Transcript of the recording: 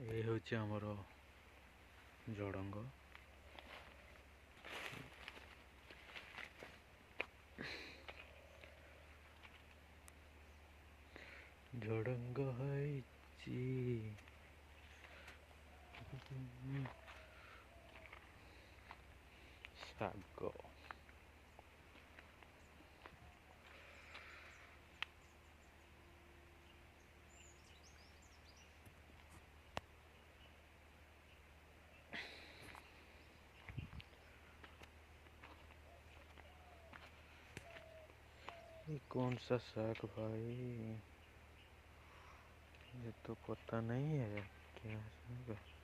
ये हूँ आमर झड़ंग। झड़ंग होइची ଶାଗ। ये कौन सा साग भाई? ये तो पता नहीं है क्या साग है।